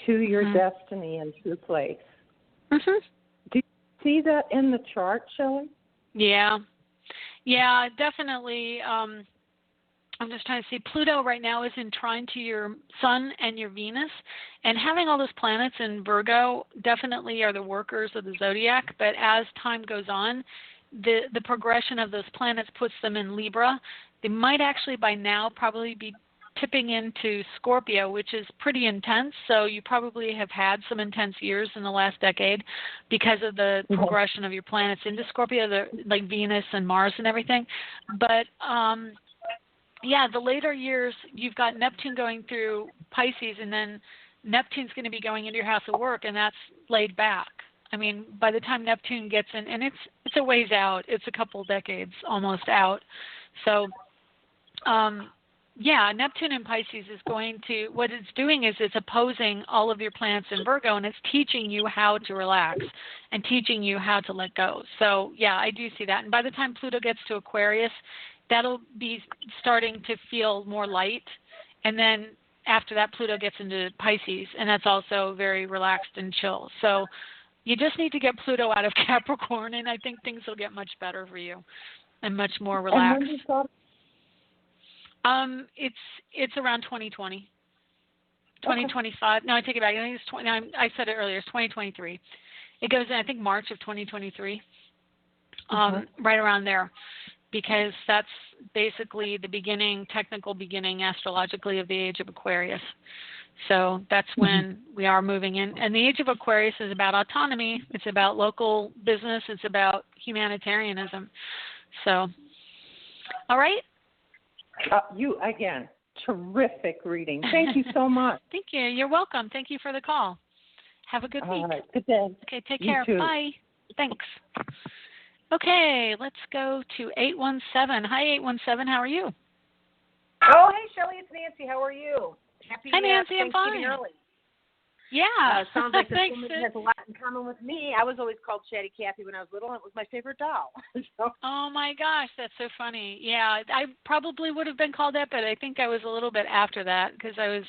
to your destiny and to place. Do you see that in the chart, Shelley? Yeah. Yeah, definitely. I'm just trying to see. Pluto right now is in trine to your Sun and your Venus, and having all those planets in Virgo definitely are the workers of the zodiac. But as time goes on, the progression of those planets puts them in Libra. They might actually by now probably be tipping into Scorpio, which is pretty intense. So you probably have had some intense years in the last decade because of the progression of your planets into Scorpio, like Venus and Mars and everything. But yeah, the later years, you've got Neptune going through Pisces, and then Neptune's going to be going into your house of work, and that's laid back. I mean, by the time Neptune gets in, and it's a ways out. It's a couple decades almost out. So, yeah, Neptune in Pisces is going to, what it's doing is it's opposing all of your planets in Virgo, and it's teaching you how to relax and teaching you how to let go. So, yeah, I do see that. And by the time Pluto gets to Aquarius, that'll be starting to feel more light. And then after that, Pluto gets into Pisces, and that's also very relaxed and chill. So you just need to get Pluto out of Capricorn, and I think things will get much better for you and much more relaxed. And when you thought? It's around 2020. 2025. No, I take it back. I think it's 20. I said it earlier. It's 2023. It goes in, I think, March of 2023. Right around there, because that's basically the beginning, technical beginning, astrologically, of the age of Aquarius. So that's when we are moving in. And the age of Aquarius is about autonomy. It's about local business. It's about humanitarianism. So, all right. You, again, terrific reading. Thank you so much. Thank you. You're welcome. Thank you for the call. Have a good week. All right. Good day. Okay, take You care. too. Bye. Thanks. Okay, let's go to 817. Hi, 817. How are you? Oh, hey, Shelley, it's Nancy. How are you? Happy Hi, Nancy. I'm Thanksgiving fine. early. Yeah. Sounds like this Thanks, woman sis. has a lot in common with me. I was always called Chatty Cathy when I was little, and it was my favorite doll. So, Oh, my gosh. That's so funny. Yeah, I probably would have been called that, but I think I was a little bit after that because I was,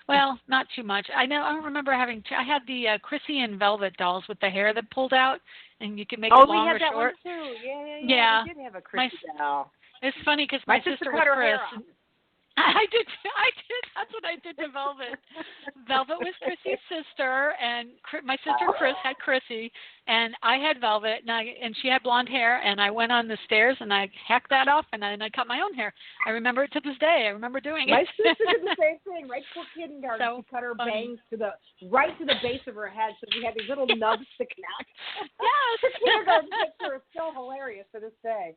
well, not too much. I don't remember having, I had the Chrissy and Velvet dolls with the hair that pulled out, and you could make it long we or had that short. one too. Yeah. Yeah. We did have a Chrissy doll. It's funny because My my sister was cut her Chris. hair off. I did. That's what I did to Velvet. Velvet was Chrissy's sister, and my sister Chris had Chrissy, and I had Velvet, and she had blonde hair. And I went on the stairs and I hacked that off, and I cut my own hair. I remember it to this day. I remember doing it. My sister did the same thing. Right before kindergarten, So she cut her funny. bangs right to the base of her head, so she had these little nubs sticking out. Yes. The kindergarten picture is still hilarious to this day.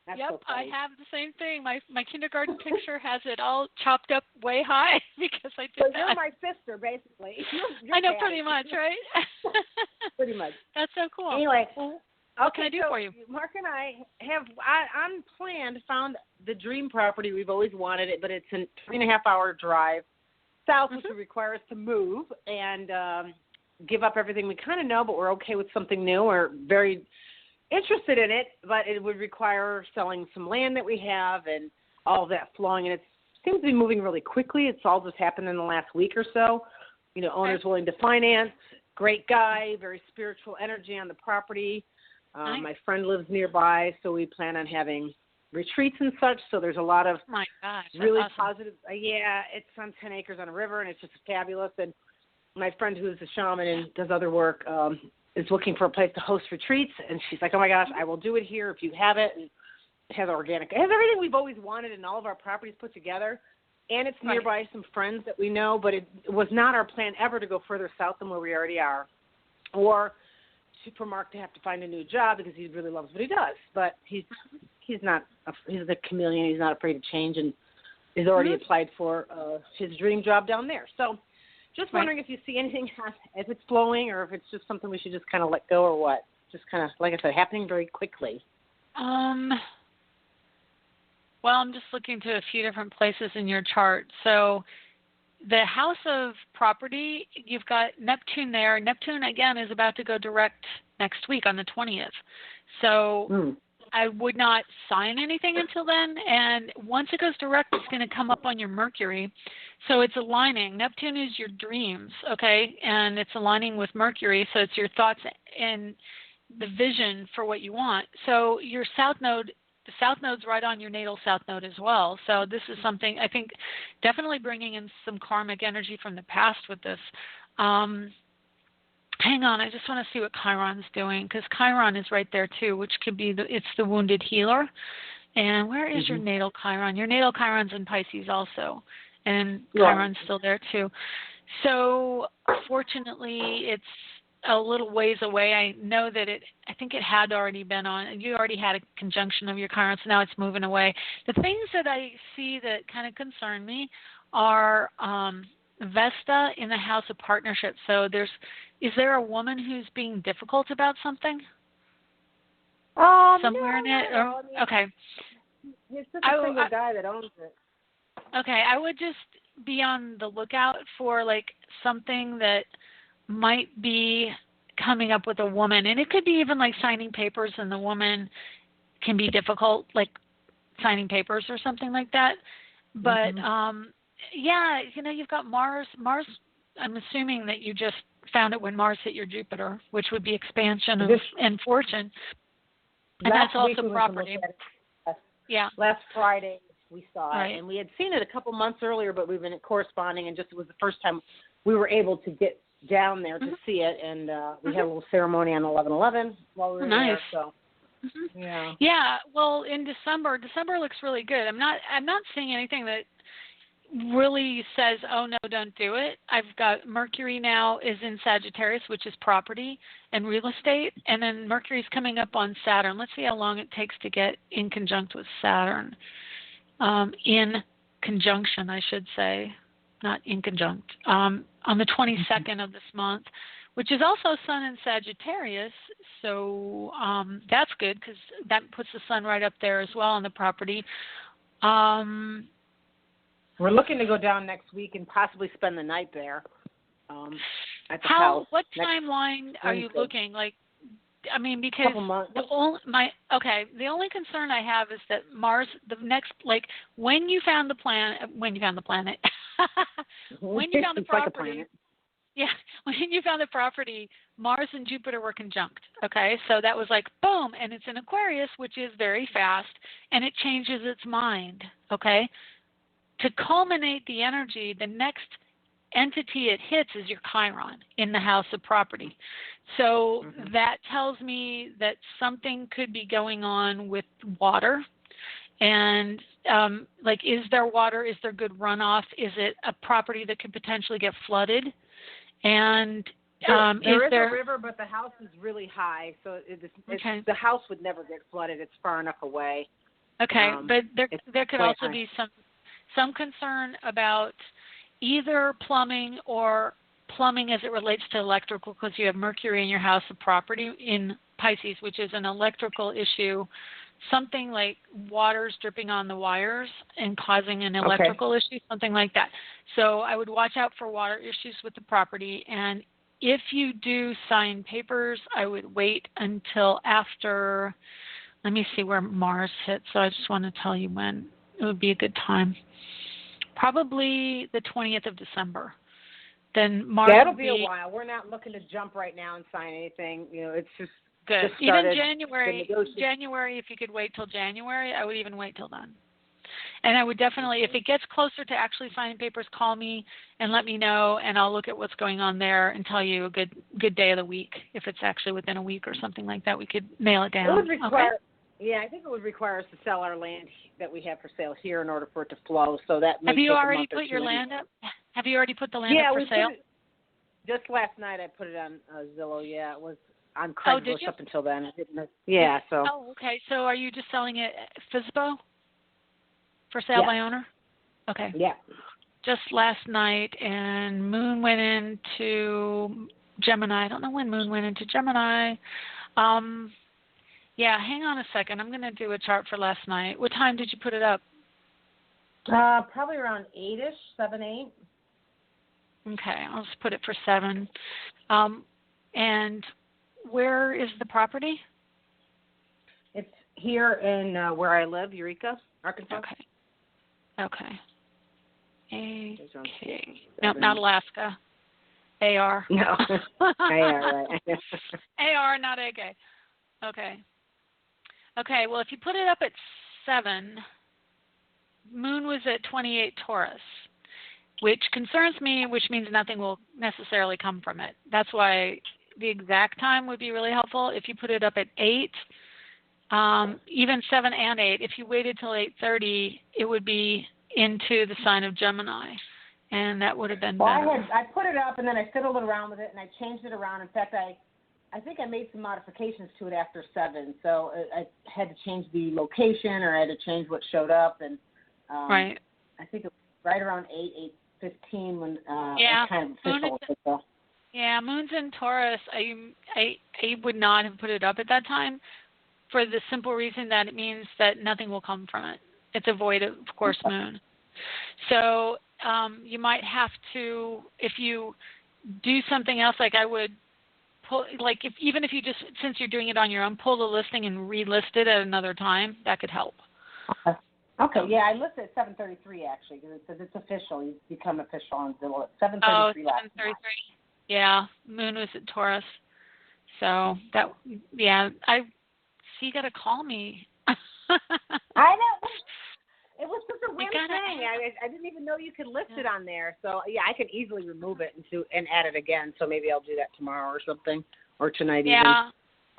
That's Yep, so I funny. have the same thing. My kindergarten picture has it all chopped up way high because I did So that. you're my sister, basically. You're I know, Patty. pretty much, right? Pretty much. That's so cool. Anyway, What can I do for you? Mark and I have unplanned found the dream property. We've always wanted it, but it's a 3.5-hour drive south, which would require us to move and give up everything we kind of know, but we're okay with something new. We're very interested in it, but it would require selling some land that we have and all of that flowing, and it seems to be moving really quickly. It's all just happened in the last week or so. You know, owners willing to finance, great guy, very spiritual energy on the property. Nice. My friend lives nearby, so we plan on having retreats and such, so there's a lot of My gosh, that's really awesome. positive. Yeah, it's on 10 acres on a river, and it's just fabulous. And my friend who's a shaman and does other work is looking for a place to host retreats, and she's like, oh my gosh, I will do it here if you have it. And it has organic, it has everything we've always wanted and all of our properties put together, and it's nearby some friends that we know, but it was not our plan ever to go further south than where we already are, or for Mark to have to find a new job because he really loves what he does, but he's a chameleon. He's not afraid to change, and he's already applied for his dream job down there. So just wondering if you see anything, if it's flowing or if it's just something we should just kind of let go or what. Just kind of, like I said, happening very quickly. Well, I'm just looking to a few different places in your chart. So the house of property, you've got Neptune there. Neptune, again, is about to go direct next week on the 20th. So I would not sign anything until then. And once it goes direct, it's going to come up on your Mercury. So it's aligning. Neptune is your dreams, okay? And it's aligning with Mercury. So it's your thoughts and the vision for what you want. So your South Node the South Node's right on your natal South Node as well. So this is something, I think, definitely bringing in some karmic energy from the past with this. Hang on, I just want to see what Chiron's doing, because Chiron is right there too, which could be it's the wounded healer. And where is your natal Chiron? Your natal Chiron's in Pisces also, and Chiron's still there too. So fortunately, it's a little ways away. I know that I think it had already been on. You already had a conjunction of your Chiron, so now it's moving away. The things that I see that kind of concern me are Vesta in the house of partnership. So is there a woman who's being difficult about something? Somewhere in it? No. Okay. He's just a single guy that owns it. Okay, I would just be on the lookout for like something that might be coming up with a woman. And it could be even like signing papers, and the woman can be difficult, like signing papers or something like that. But yeah, you've got Mars. I'm assuming that you just found it when Mars hit your Jupiter, which would be expansion and fortune. And that's also property. Yeah. Last Friday we saw it, and we had seen it a couple months earlier, but we've been corresponding, and just it was the first time we were able to get down there to see it, and we had a little ceremony on 11/11 while we were there. So. Yeah. Well, in December looks really good. I'm not seeing anything that really says, oh no, don't do it. I've got Mercury now is in Sagittarius, which is property and real estate, and then Mercury's coming up on Saturn. Let's see how long it takes to get in conjunct with Saturn. In conjunction, I should say, not in conjunct. On the 22nd of this month, which is also Sun in Sagittarius, so that's good because that puts the Sun right up there as well on the property. We're looking to go down next week and possibly spend the night there at the house. What timeline are you looking? Like, I mean, because the only concern I have is that Mars, when you found the planet, when you found the property, when you found the property, Mars and Jupiter were conjunct. Okay, so that was like boom, and it's in Aquarius, which is very fast, and it changes its mind. Okay. To culminate the energy, the next entity it hits is your Chiron in the house of property. So that tells me that something could be going on with water. And is there water? Is there good runoff? Is it a property that could potentially get flooded? And there is a river, but the house is really high, so the house would never get flooded. It's far enough away. Okay, but there could also be some concern about either plumbing as it relates to electrical, because you have Mercury in your house of property in Pisces, which is an electrical issue, something like water's dripping on the wires and causing an electrical issue, something like that. So I would watch out for water issues with the property, and if you do sign papers, I would wait until after, let me see where Mars hits, so I just want to tell you when it would be a good time. Probably the 20th of December. Then Mars. That'll be a while. We're not looking to jump right now and sign anything. It's just good. Even January, if you could wait till January, I would even wait till then. And I would definitely, if it gets closer to actually signing papers, call me and let me know, and I'll look at what's going on there and tell you a good day of the week. If it's actually within a week or something like that, we could nail it down. It would require. Yeah, I think it would require us to sell our land that we have for sale here in order for it to flow. So that might take a month or two. Have you already put your land up? Have you already put the land up for sale? Just last night I put it on Zillow. Yeah, it was on Craigslist up until then. Yeah, so. Oh, okay. So are you just selling it FSBO? For sale by owner? Okay. Yeah. Just last night, and Moon went into Gemini. I don't know when Moon went into Gemini. Yeah, hang on a second. I'm going to do a chart for last night. What time did you put it up? Probably around 8-ish, 7, 8. Okay, I'll just put it for 7. And where is the property? It's here in where I live, Eureka, Arkansas. Okay. Okay. No, not Alaska. AR. No. AR, right. AR, not AK. Okay. Okay, well, if you put it up at 7, Moon was at 28 Taurus, which concerns me, which means nothing will necessarily come from it. That's why the exact time would be really helpful. If you put it up at 8, even 7 and 8, if you waited till 8:30, it would be into the sign of Gemini, and that would have been better. I put it up, and then I fiddled around with it, and I changed it around. In fact, I think I made some modifications to it after 7, so I had to change the location, or I had to change what showed up, and right. I think it was right around 8:15 when yeah. it kind of official. Yeah, Moon's in Taurus. I would not have put it up at that time for the simple reason that it means that nothing will come from it. It's a void, of course, Moon. So you might have to, if you do something else, like I would pull, like even if you just, since you're doing it on your own, pull the listing and relist it at another time. That could help. Okay, yeah, I listed at 7:33 actually because it says it's official. You become official on Zillow at 7:33 last 7:33. Yeah, Moon was at Taurus. So that, yeah, I see. You got to call me. I know. It was just a weird thing. I didn't even know you could list it on there. So yeah, I can easily remove it and add it again. So maybe I'll do that tomorrow or something, or tonight even. Yeah.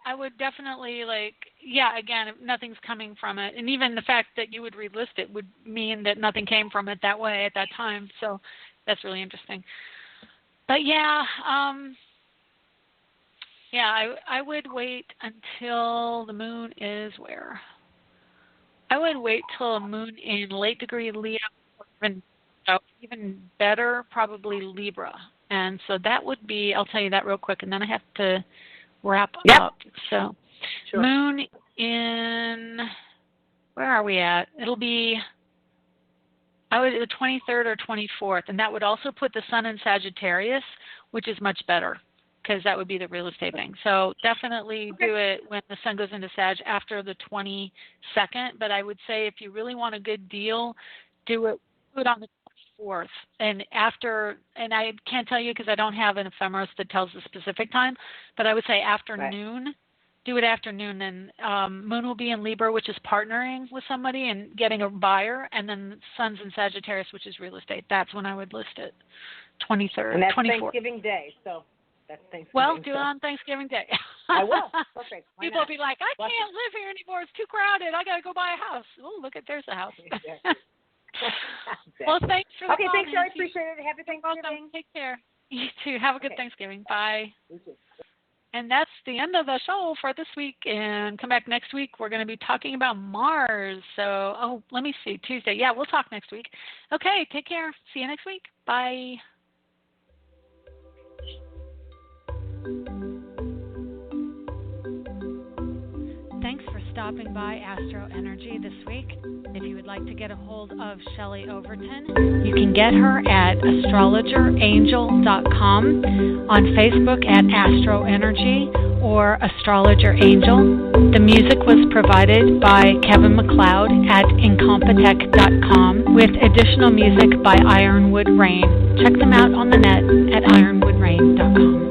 I would definitely again, if nothing's coming from it. And even the fact that you would relist it would mean that nothing came from it that way at that time. So that's really interesting. But yeah, I would wait until the moon is where? I would wait till a moon in late degree Leo, or even better, probably Libra. And so that would be, I'll tell you that real quick, and then I have to wrap up. So sure. Moon in, where are we at? It'll be the 23rd or 24th, and that would also put the sun in Sagittarius, which is much better because that would be the real estate thing. So definitely do it when the sun goes into Sag after the 22nd, but I would say if you really want a good deal, do it on the 24th. And after, and I can't tell you because I don't have an ephemeris that tells the specific time, but I would say afternoon. Right. Do it afternoon, and Moon will be in Libra, which is partnering with somebody and getting a buyer, and then Sun's in Sagittarius, which is real estate. That's when I would list it, 23rd, and that's 24th. Thanksgiving Day, so that's Thanksgiving. Well, do it on Thanksgiving Day. I will. Perfect. People will be like, I can't live here anymore. It's too crowded. I got to go buy a house. Oh, look, there's a house. Exactly. Well, thanks for the call, thanks, I Nancy. appreciate it. Happy Thanksgiving. Welcome. Take care. You too. Have a good Thanksgiving. Bye. You too. And that's the end of the show for this week. And come back next week. We're going to be talking about Mars. So, let me see. Tuesday. Yeah, we'll talk next week. Okay, take care. See you next week. Bye. Thanks for stopping by AstroEnergy this week. If you would like to get a hold of Shelley Overton, you can get her at astrologerangel.com, on Facebook at AstroEnergy or Astrologer Angel. The music was provided by Kevin MacLeod at incompetech.com with additional music by Ironwood Rain. Check them out on the net at ironwoodrain.com.